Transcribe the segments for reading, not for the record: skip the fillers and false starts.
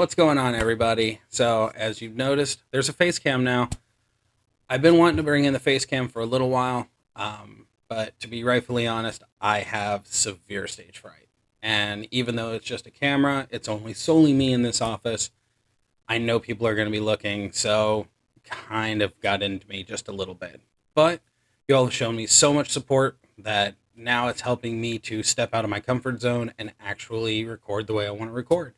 What's going on, everybody? So, as you've noticed, there's a face cam now. I've been wanting to bring in the face cam for a little while, but to be rightfully honest, I have severe stage fright. And even though it's just a camera, it's only solely me in this office. I know people are going to be looking, so kind of got into me just a little bit. But you all have shown me so much support that now it's helping me to step out of my comfort zone and actually record the way I want to record.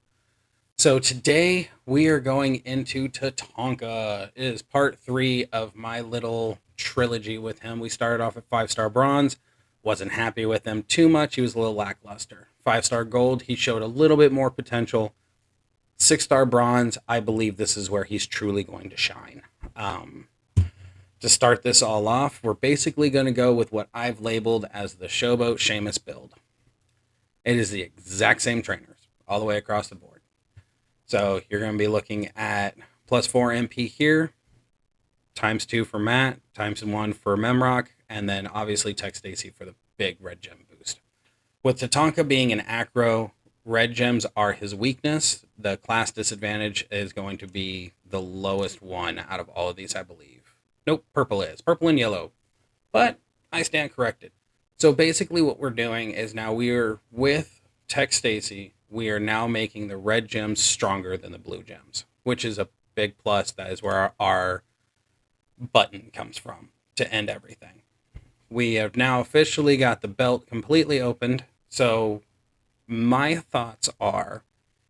So today we are going into Tatanka. It is part 3 of my little trilogy with him. We started off at 5-star bronze. Wasn't happy with him too much. He was a little lackluster. 5-star gold, he showed a little bit more potential. 6-star bronze, I believe this is where he's truly going to shine. To start this all off, we're basically going to go with what I've labeled as the Showboat Sheamus build. It is the exact same trainers all the way across the board. So you're going to be looking at plus 4 MP here, times 2 for Matt, times 1 for Memrock, and then obviously Tech Stacy for the big red gem boost. With Tatanka being an acro, red gems are his weakness. The class disadvantage is going to be the lowest one out of all of these, I believe. Nope, purple is. Purple and yellow. But I stand corrected. So basically what we're doing is now we are with Tech Stacy. We are now making the red gems stronger than the blue gems, which is a big plus. That is where our button comes from to end everything. We have now officially got the belt completely opened. So my thoughts are,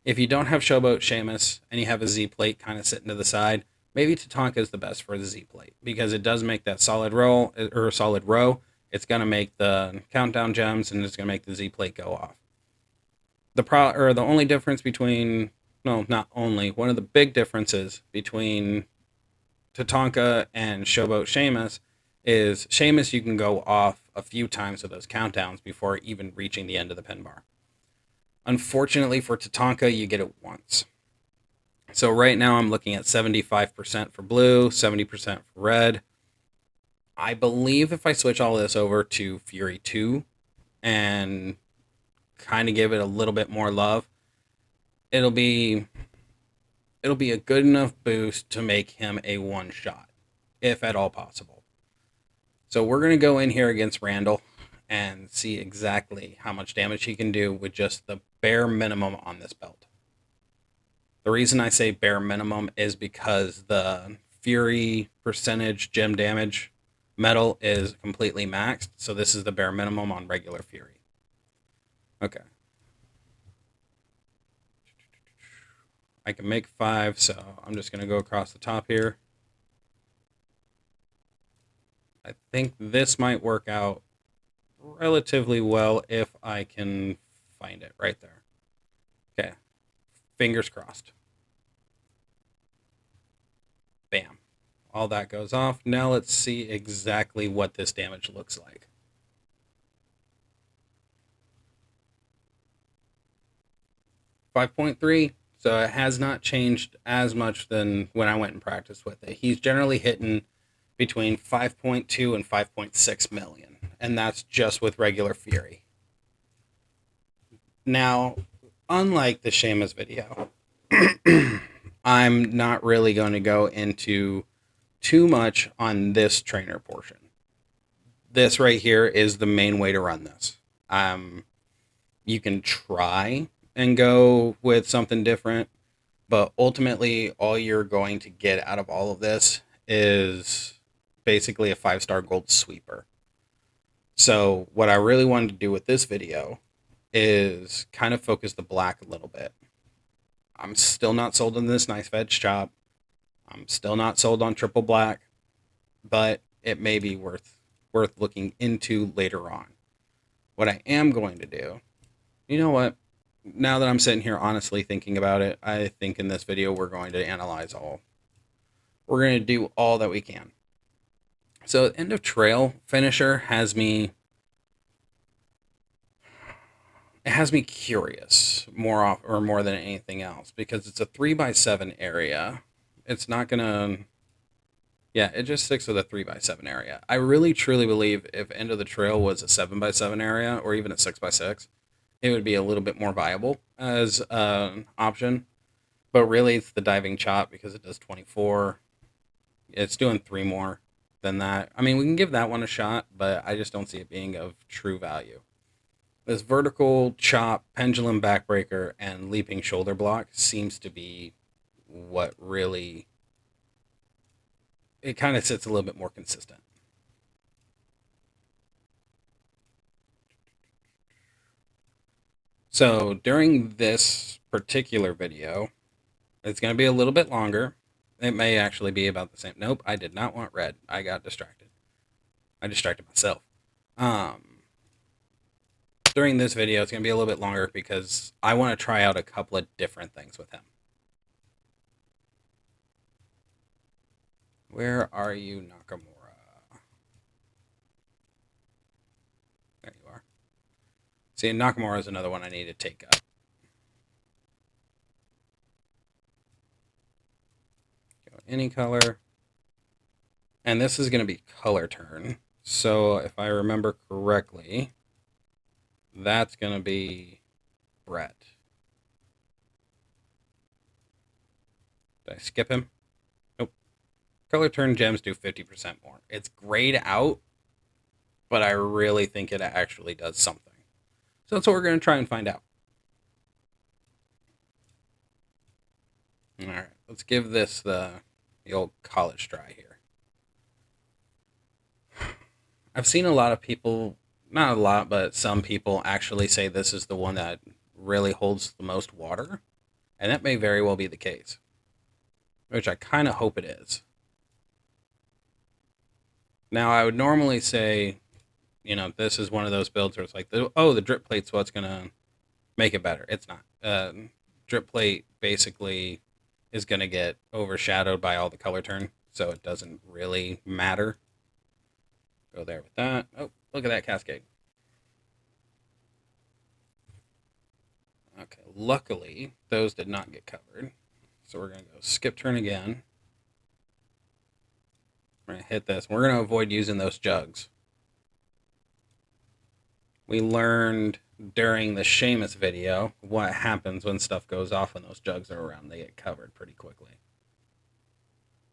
if you don't have Showboat Sheamus and you have a Z plate kind of sitting to the side, maybe Tatanka is the best for the Z plate because it does make that solid roll or solid row. It's going to make the countdown gems and it's going to make the Z plate go off. The only difference between, no, not only, one of the big differences between Tatanka and Showboat Sheamus is Sheamus you can go off a few times with those countdowns before even reaching the end of the pin bar. Unfortunately for Tatanka, you get it once. So right now I'm looking at 75% for blue, 70% for red. I believe if I switch all this over to Fury 2 and kind of give it a little bit more love, it'll be a good enough boost to make him a one shot, if at all possible. So we're going to go in here against Randall and see exactly how much damage he can do with just the bare minimum on this belt. The reason I say bare minimum is because the Fury percentage gem damage metal is completely maxed, so this is the bare minimum on regular Fury. Okay. I can make 5, so I'm just going to go across the top here. I think this might work out relatively well if I can find it right there. Okay. Fingers crossed. Bam. All that goes off. Now let's see exactly what this damage looks like. .3, so it has not changed as much than when I went and practiced with it. He's generally hitting between 5.2 and 5.6 million, and that's just with regular Fury. Now, unlike the Sheamus video, I'm not really going to go into too much on this trainer portion. This right here is the main way to run this. You can try and go with something different, but ultimately all you're going to get out of all of this is basically a 5-star gold sweeper. So what I really wanted to do with this video is kind of focus the black a little bit. I'm still not sold on this nice veg chop. I'm still not sold on triple black, but it may be worth looking into later on. What I am going to do, you know what? Now that I'm sitting here honestly thinking about it, I think in this video we're going to analyze all. We're going to do all that we can. So end of trail finisher has me curious more than anything else because it's a 3x7 area. It's not gonna, yeah, it just sticks with a 3x7 area. I really truly believe if end of the trail was a 7x7 area or even a 6x6, it would be a little bit more viable as an option. But really, it's the diving chop because it does 24. It's doing 3 more than that. I mean, we can give that one a shot, but I just don't see it being of true value. This vertical chop, pendulum backbreaker, and leaping shoulder block seems to be what really, it kind of sits a little bit more consistent. So during this particular video, it's going to be a little bit longer. It may actually be about the same. Nope, I did not want red. I got distracted. I distracted myself. During this video, it's going to be a little bit longer because I want to try out a couple of different things with him. Where are you, Nakamura? There you are. See, Nakamura is another one I need to take up. Go any color. And this is going to be color turn. So if I remember correctly, that's going to be Brett. Did I skip him? Nope. Color turn gems do 50% more. It's grayed out, but I really think it actually does something. So that's what we're going to try and find out. All right, let's give this the old college try here. I've seen a lot of people, not a lot, but some people actually say this is the one that really holds the most water, and that may very well be the case, which I kind of hope it is. Now, I would normally say, this is one of those builds where it's like, the drip plate's what's going to make it better. It's not. Drip plate basically is going to get overshadowed by all the color turn, so it doesn't really matter. Go there with that. Oh, look at that cascade. Okay, luckily, those did not get covered. So we're going to go skip turn again. We're going to hit this. We're going to avoid using those jugs. We learned during the Seamus video what happens when stuff goes off when those jugs are around. They get covered pretty quickly.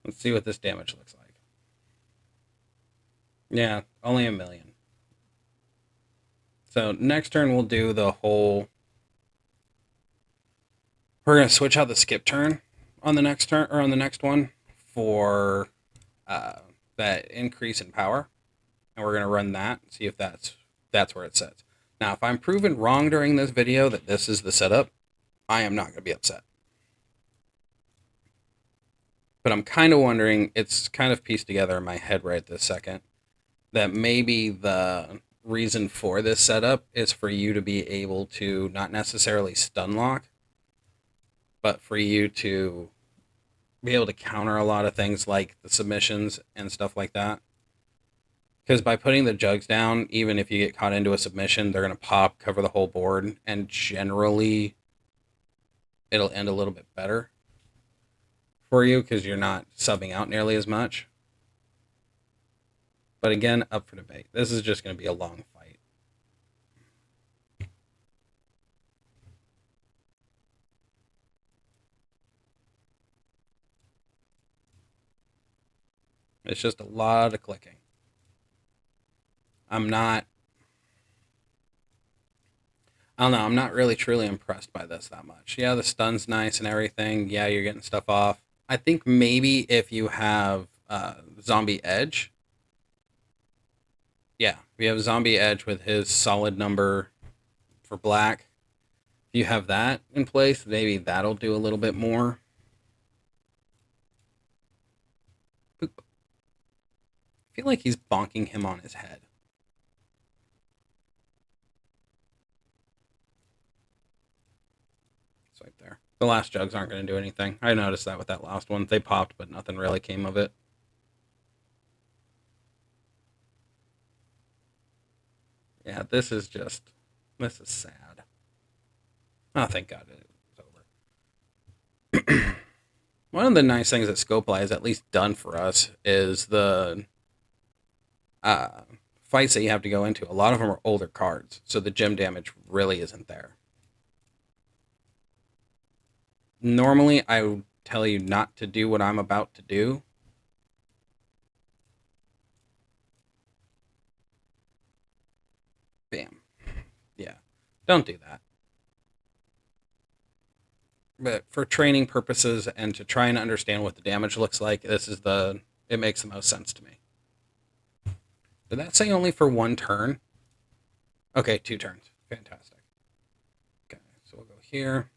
Let's see what this damage looks like. Yeah, only 1,000,000. So next turn we'll do the whole... We're going to switch out the skip turn on the next turn, or on the next one, for that increase in power. And we're going to run that, see if that's where it sets. Now, if I'm proven wrong during this video that this is the setup, I am not going to be upset. But I'm kind of wondering, it's kind of pieced together in my head right this second, that maybe the reason for this setup is for you to be able to not necessarily stun lock, but for you to be able to counter a lot of things like the submissions and stuff like that. Because by putting the jugs down, even if you get caught into a submission, they're going to pop, cover the whole board, and generally it'll end a little bit better for you because you're not subbing out nearly as much. But again, up for debate. This is just going to be a long fight. It's just a lot of clicking. I don't know, I'm not really truly impressed by this that much. Yeah, the stun's nice and everything. Yeah, you're getting stuff off. I think maybe if you have Zombie Edge. Yeah, if you have Zombie Edge with his solid number for black, if you have that in place, maybe that'll do a little bit more. Boop. I feel like he's bonking him on his head. It's right there. The last jugs aren't going to do anything. I noticed that with that last one. They popped, but nothing really came of it. Yeah, this is sad. Oh, thank God it's over. One of the nice things that Scopely has at least done for us is the fights that you have to go into. A lot of them are older cards, so the gem damage really isn't there. Normally, I would tell you not to do what I'm about to do. Bam. Yeah. Don't do that. But for training purposes and to try and understand what the damage looks like, it makes the most sense to me. Did that say only for one turn? Okay, 2 turns. Fantastic. Okay, so we'll go here.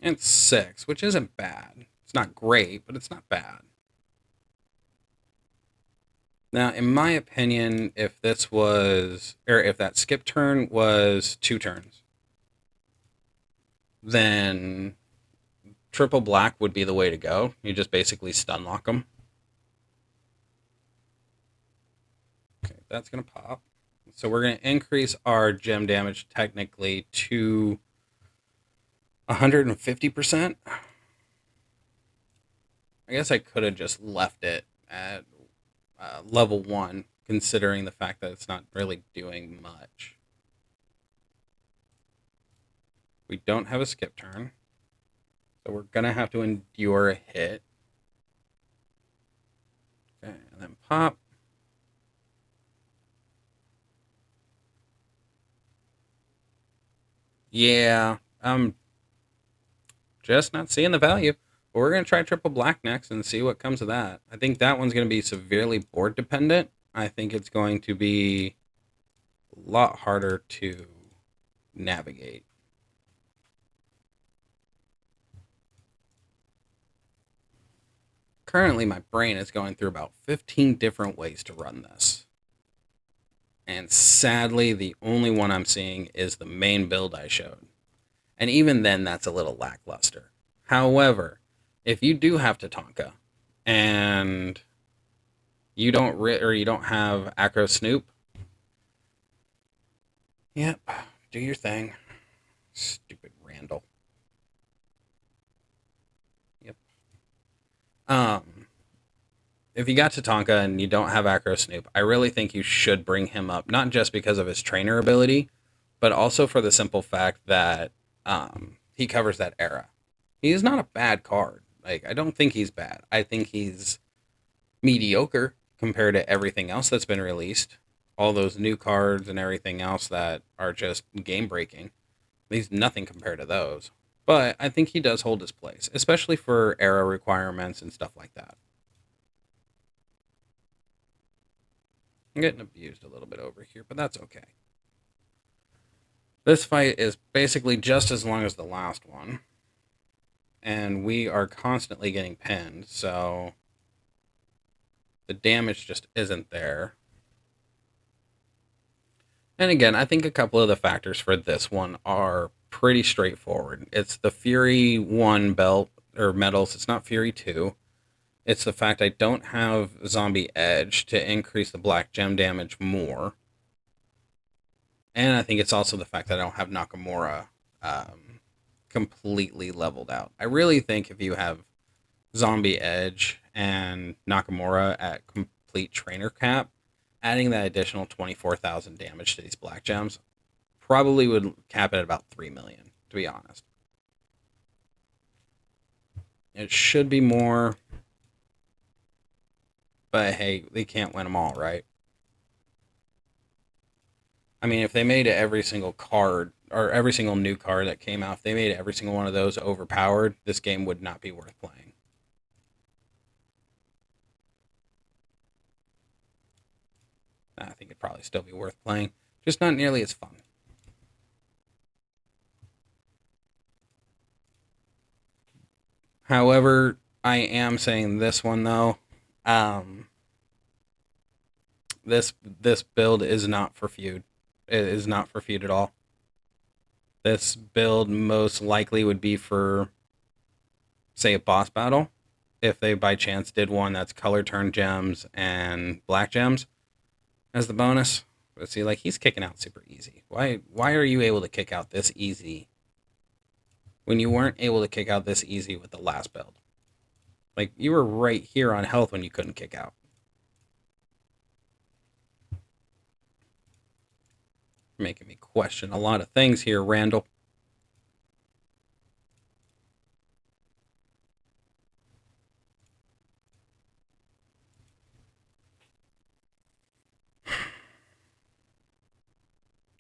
And 6, which isn't bad. It's not great, but it's not bad. Now, in my opinion, if that skip turn was 2 turns, then triple black would be the way to go. You just basically stun lock them. Okay, that's going to pop. So we're going to increase our gem damage technically to 150%. I guess I could have just left it at level 1, considering the fact that it's not really doing much. We don't have a skip turn, so we're going to have to endure a hit. Okay, and then pop. Yeah, I'm just not seeing the value. But we're going to try triple black next and see what comes of that. I think that one's going to be severely board dependent. I think it's going to be a lot harder to navigate. Currently, my brain is going through about 15 different ways to run this. And sadly, the only one I'm seeing is the main build I showed. And even then, that's a little lackluster. However, if you do have Tatanka and you don't have Acro Snoop, yep, do your thing. Stupid Randall. Yep. If you got Tatanka and you don't have Acro Snoop, I really think you should bring him up, not just because of his trainer ability, but also for the simple fact that he covers that era. He's not a bad card. Like, I don't think he's bad. I think he's mediocre compared to everything else that's been released. All those new cards and everything else that are just game breaking. He's nothing compared to those. But I think he does hold his place, especially for era requirements and stuff like that. I'm getting abused a little bit over here, but that's okay. This fight is basically just as long as the last one. And we are constantly getting pinned, so the damage just isn't there. And again, I think a couple of the factors for this one are pretty straightforward. It's the Fury 1 belt or medals, it's not Fury 2. It's the fact I don't have Zombie Edge to increase the black gem damage more. And I think it's also the fact that I don't have Nakamura completely leveled out. I really think if you have Zombie Edge and Nakamura at complete trainer cap, adding that additional 24,000 damage to these black gems probably would cap it at about 3 million, to be honest. It should be more, but hey, they can't win them all, right? I mean, if they made every single card or every single new card that came out, if they made every single one of those overpowered, this game would not be worth playing. I think it'd probably still be worth playing, just not nearly as fun. However, I am saying this one though. Um, this build is not for feud. It is not for feud at all. This build most likely would be for, say, a boss battle. If they by chance did one that's color turn gems and black gems as the bonus. But see, like, he's kicking out super easy. Why are you able to kick out this easy when you weren't able to kick out this easy with the last build? Like, you were right here on health when you couldn't kick out. making me question a lot of things here, Randall.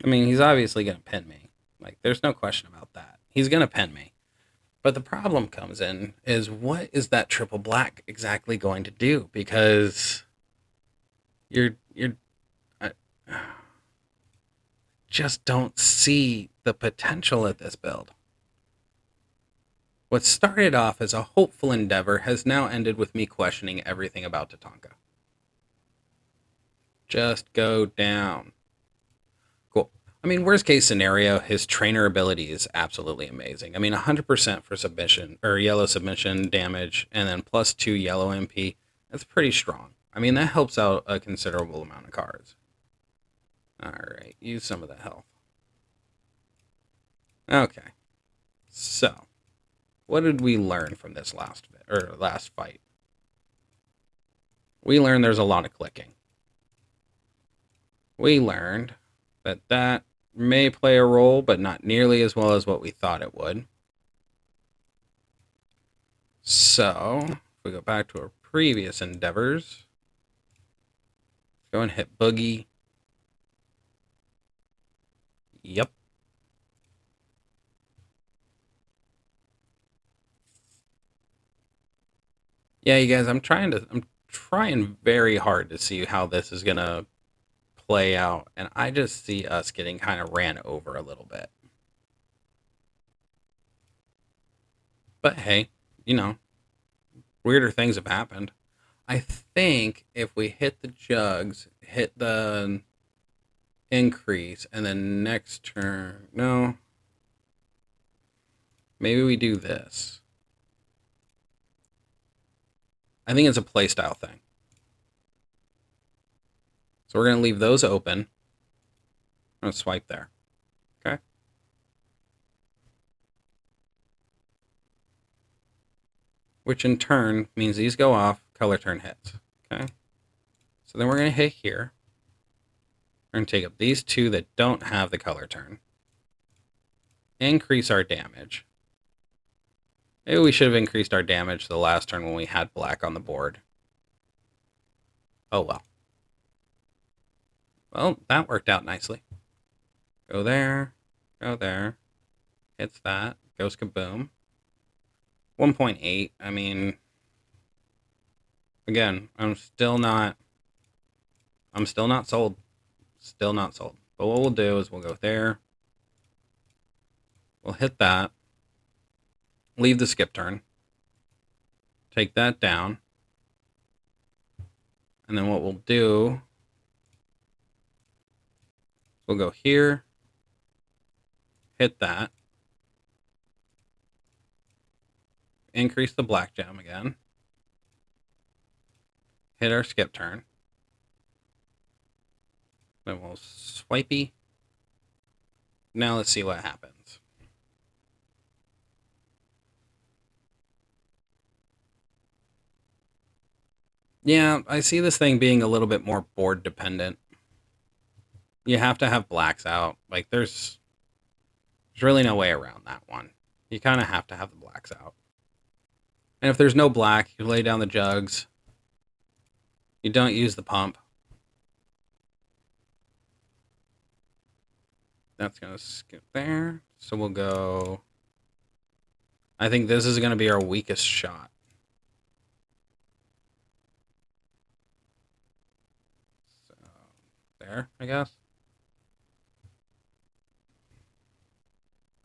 I mean, he's obviously going to pin me. Like, there's no question about that. He's going to pin me. But the problem comes in is what is that triple black exactly going to do? Because you're I just don't see the potential of this build. What started off as a hopeful endeavor has now ended with me questioning everything about Tatanka. Just go down. Cool. I mean, worst case scenario, his trainer ability is absolutely amazing. I mean, 100% for submission or yellow submission damage, and then +2 yellow MP. That's pretty strong. I mean, that helps out a considerable amount of cards. All right, use some of the health. Okay, so what did we learn from this last fight? We learned there's a lot of clicking. We learned that may play a role, but not nearly as well as what we thought it would. So, if we go back to our previous endeavors, go and hit Boogie. Yep. Yeah, you guys, I'm trying very hard to see how this is gonna play out, and I just see us getting kind of ran over a little bit. But hey, you know, weirder things have happened. I think if we hit the jugs, hit the increase, and then next turn, no, maybe we do this. I think it's a playstyle thing. So we're going to leave those open. I'm going to swipe there. Okay. Which in turn means these go off, color turn hits. Okay. So then we're going to hit here. We're going to take up these two that don't have the color turn. Increase our damage. Maybe we should have increased our damage the last turn when we had black on the board. Oh well. Well, that worked out nicely. Go there. Go there. Hits that. Goes kaboom. 1.8. I mean, again, I'm still not sold. Still not sold. But what we'll do is we'll go there. We'll hit that. Leave the skip turn. Take that down. And then what we'll do, we'll go here. Hit that. Increase the black gem again. Hit our skip turn. Then we'll swipey. Now let's see what happens. Yeah, I see this thing being a little bit more board dependent. You have to have blacks out. Like there's really no way around that one. You kind of have to have the blacks out. And if there's no black, you lay down the jugs. You don't use the pump. That's going to skip there. So we'll go... I think this is going to be our weakest shot. So, there, I guess.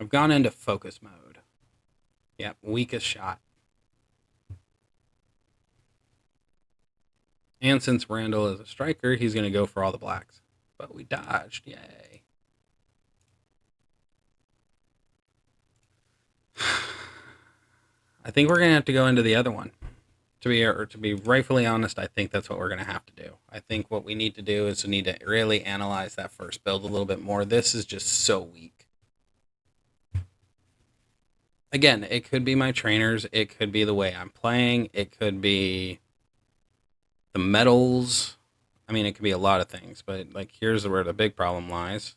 I've gone into focus mode. Yep, weakest shot. And since Randall is a striker, he's going to go for all the blacks. But we dodged. Yay. I think we're going to have to go into the other one. To be rightfully honest, I think that's what we're going to have to do. I think what we need to do is we need to really analyze that first build a little bit more. This is just so weak. Again, it could be my trainers. It could be the way I'm playing. It could be the metals. I mean, it could be a lot of things. But like, here's where the big problem lies.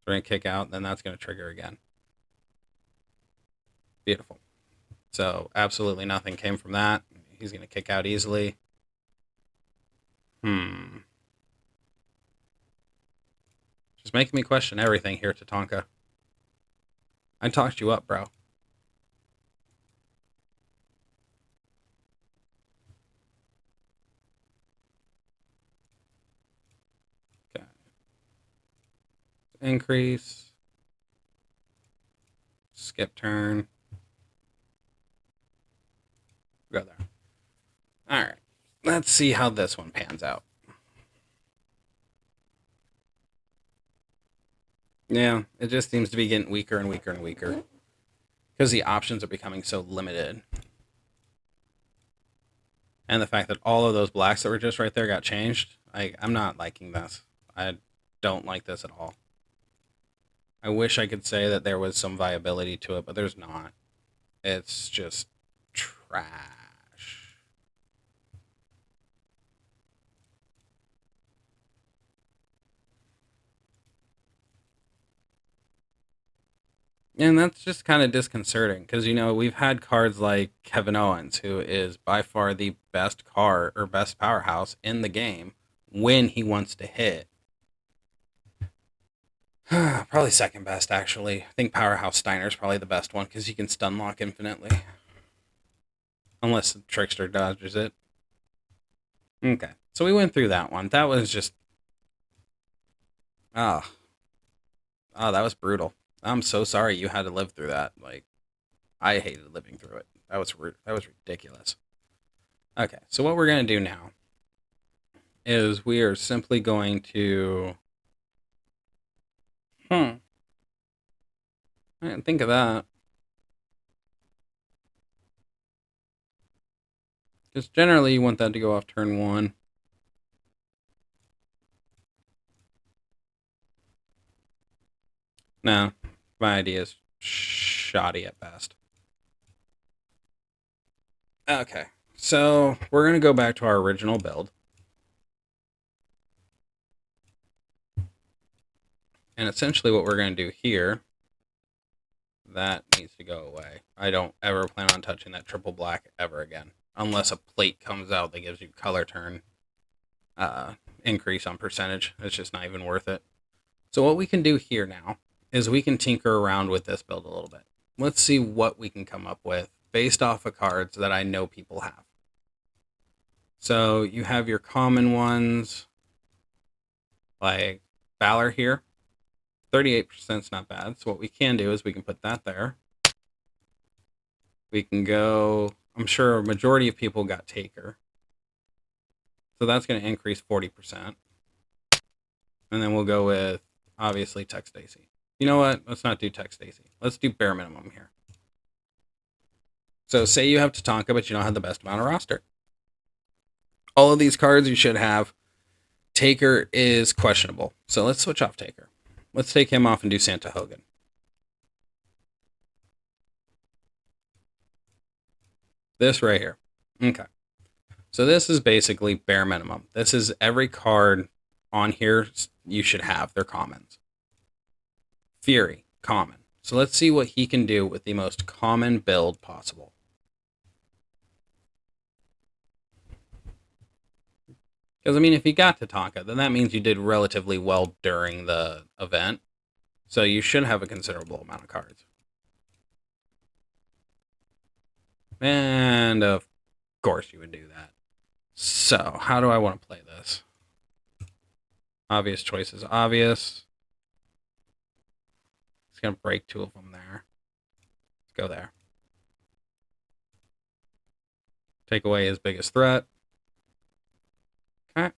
We're going to kick out, then that's going to trigger again. Beautiful. So absolutely nothing came from that. He's going to kick out easily. Just making me question everything here, Tatanka. I talked you up, bro. Okay. Increase. Skip turn. Go there. All right. Let's see how this one pans out. Yeah, it just seems to be getting weaker and weaker and weaker because the options are becoming so limited. And the fact that all of those blacks that were just right there got changed, I'm not liking this. I don't like this at all. I wish I could say that there was some viability to it, but there's not. It's just trash. And that's just kind of disconcerting because, we've had cards like Kevin Owens, who is by far the best card or best powerhouse in the game when he wants to hit. Probably second best, actually. I think Powerhouse Steiner's probably the best one because he can stun lock infinitely. Unless the Trickster dodges it. Okay, so we went through that one. That was just... Ah. Oh, that was brutal. I'm so sorry you had to live through that. I hated living through it. That was ridiculous. Okay, so what we're going to do now is we are simply going to... I didn't think of that. Because generally you want that to go off turn 1. No, my idea is shoddy at best. Okay, so we're going to go back to our original build. And essentially what we're going to do here, that needs to go away. I don't ever plan on touching that triple black ever again. Unless a plate comes out that gives you color turn increase on percentage. It's just not even worth it. So what we can do here now is we can tinker around with this build a little bit. Let's see what we can come up with based off of cards that I know people have. So you have your common ones like Valor here. 38% is not bad. So what we can do is we can put that there. We can go, I'm sure a majority of people got Taker. So that's going to increase 40%. And then we'll go with, obviously, Tech Stacy. You know what? Let's not do Tech Stacy. Let's do bare minimum here. So say you have Tatanka, but you don't have the best amount of roster. All of these cards you should have. Taker is questionable. So let's switch off Taker. Let's take him off and do Santa Hogan. This right here. Okay. So this is basically bare minimum. This is every card on here you should have. They're commons. Fury, common. So let's see what he can do with the most common build possible. Because, if you got Tatanka, then that means you did relatively well during the event. So you should have a considerable amount of cards. And of course you would do that. So, how do I want to play this? Obvious choice is obvious. It's going to break 2 of them there. Let's go there. Take away his biggest threat. Okay.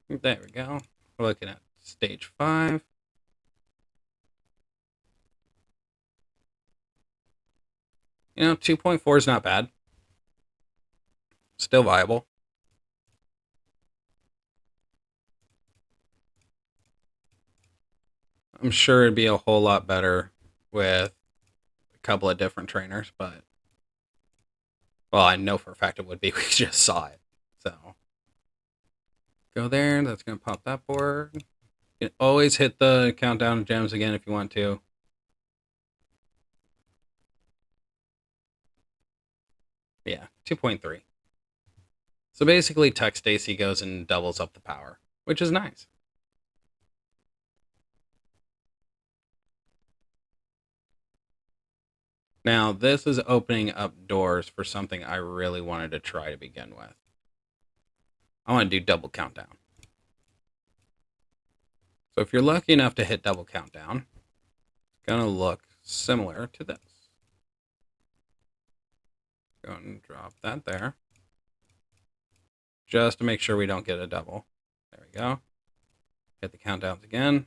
There we go. We're looking at stage 5. You know, 2.4 is not bad. Still viable. I'm sure it'd be a whole lot better with a couple of different trainers, but... Well, I know for a fact it would be. We just saw it. So... Go there. That's going to pop that board. You can always hit the countdown gems again if you want to. Yeah, 2.3. So basically, Tech Stacy goes and doubles up the power, which is nice. Now, this is opening up doors for something I really wanted to try to begin with. I want to do double countdown. So if you're lucky enough to hit double countdown, it's going to look similar to this. Go and drop that there. Just to make sure we don't get a double. There we go. Hit the countdowns again.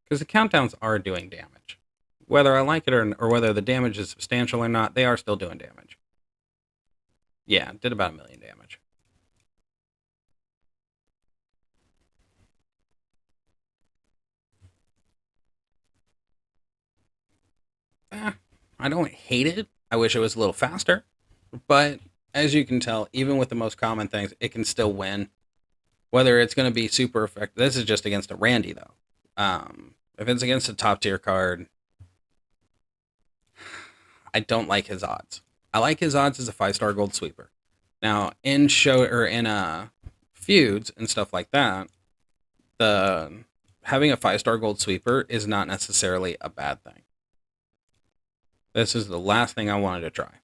Because the countdowns are doing damage. Whether I like it or whether the damage is substantial or not, they are still doing damage. Yeah, did about 1 million damage. I don't hate it. I wish it was a little faster. But as you can tell, even with the most common things, it can still win. Whether it's going to be super effective. This is just against a Randy, though. If it's against a top tier card, I don't like his odds. I like his odds as a 5-star gold sweeper. Now, in feuds and stuff like that, having a 5-star gold sweeper is not necessarily a bad thing. This is the last thing I wanted to try.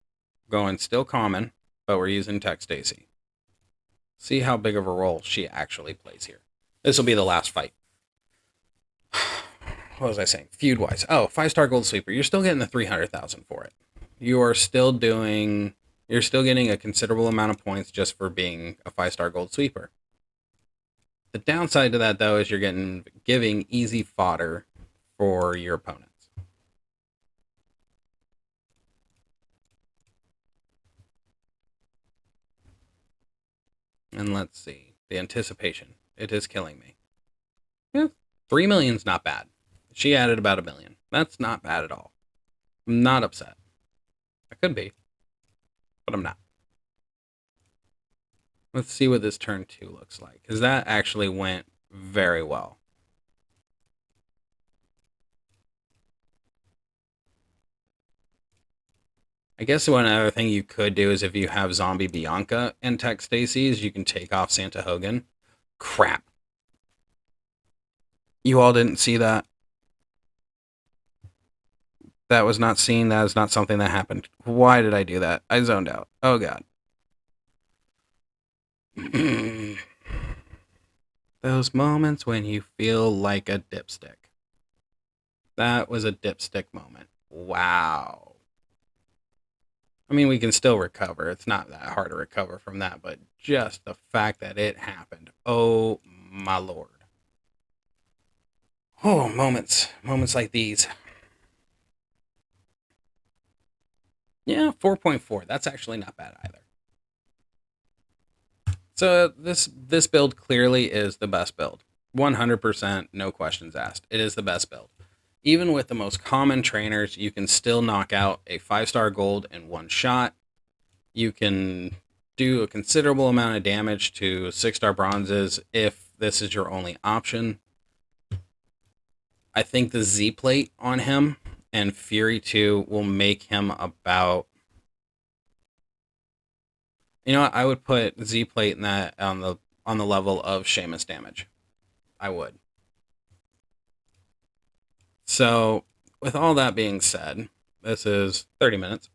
Going still common, but we're using Tech Stacy. See how big of a role she actually plays here. This will be the last fight. What was I saying? Feud-wise. Oh, 5-star gold sweeper. You're still getting the 300,000 for it. You're still getting a considerable amount of points just for being a 5-star gold sweeper. The downside to that, though, is you're giving easy fodder for your opponents. And let's see. The anticipation. It is killing me. Yeah, 3 million's not bad. She added about 1 million. That's not bad at all. I'm not upset. I could be, but I'm not. Let's see what this turn 2 looks like, because that actually went very well. I guess one other thing you could do is if you have Zombie Bianca and Tech Stacy's, you can take off Santa Hogan. Crap. You all didn't see that. That was not seen. That is not something that happened. Why did I do that? I zoned out. Oh, God. Those moments when you feel like a dipstick. That was a dipstick moment. Wow. I mean, we can still recover. It's not that hard to recover from that, but just the fact that it happened. Oh, my Lord. Oh, moments. Moments like these. Yeah, 4.4. That's actually not bad either. So this build clearly is the best build. 100%, no questions asked. It is the best build. Even with the most common trainers, you can still knock out a 5-star gold in one shot. You can do a considerable amount of damage to 6-star bronzes if this is your only option. I think the Z plate on him and Fury 2 will make him about... You know what? I would put Z plate in that on the level of Sheamus damage. I would. So, with all that being said, this is 30 minutes.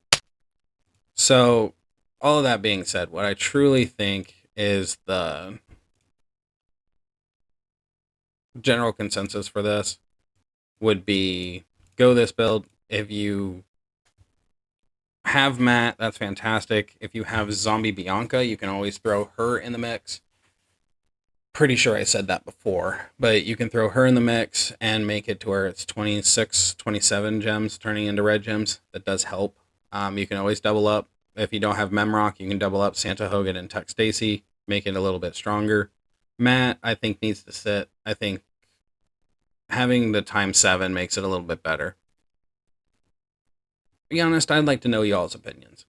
So, all of that being said, what I truly think is the general consensus for this would be go this build. If you have Matt, that's fantastic. If you have Zombie Bianca, you can always throw her in the mix. Pretty sure I said that before, but you can throw her in the mix and make it to where it's 26, 27 gems turning into red gems. That does help. You can always double up. If you don't have Memrock, you can double up Santa Hogan and Tech Stacy, make it a little bit stronger. Matt, I think, needs to sit. I think having the ×7 makes it a little bit better. To be honest, I'd like to know y'all's opinions.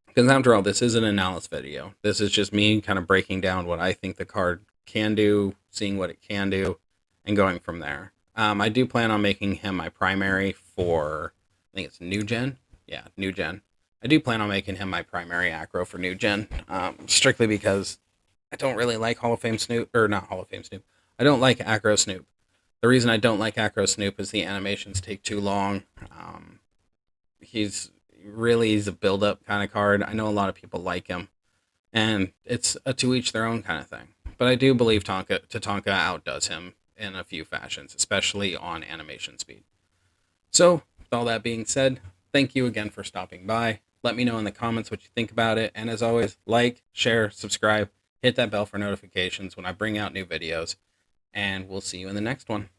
Because after all, this is an analysis video. This is just me kind of breaking down what I think the card can do, seeing what it can do, and going from there. I do plan on making him my primary for, I think it's new gen. Yeah, new gen. I do plan on making him my primary acro for new gen, strictly because I don't really like Hall of Fame Snoop, or not Hall of Fame Snoop. I don't like acro Snoop. The reason I don't like acro Snoop is the animations take too long. He's he's a build up kind of card. I know a lot of people like him, and it's a to each their own kind of thing. But I do believe Tatanka outdoes him in a few fashions, especially on animation speed. So, with all that being said, thank you again for stopping by. Let me know in the comments what you think about it. And as always, like, share, subscribe, hit that bell for notifications when I bring out new videos. And we'll see you in the next one.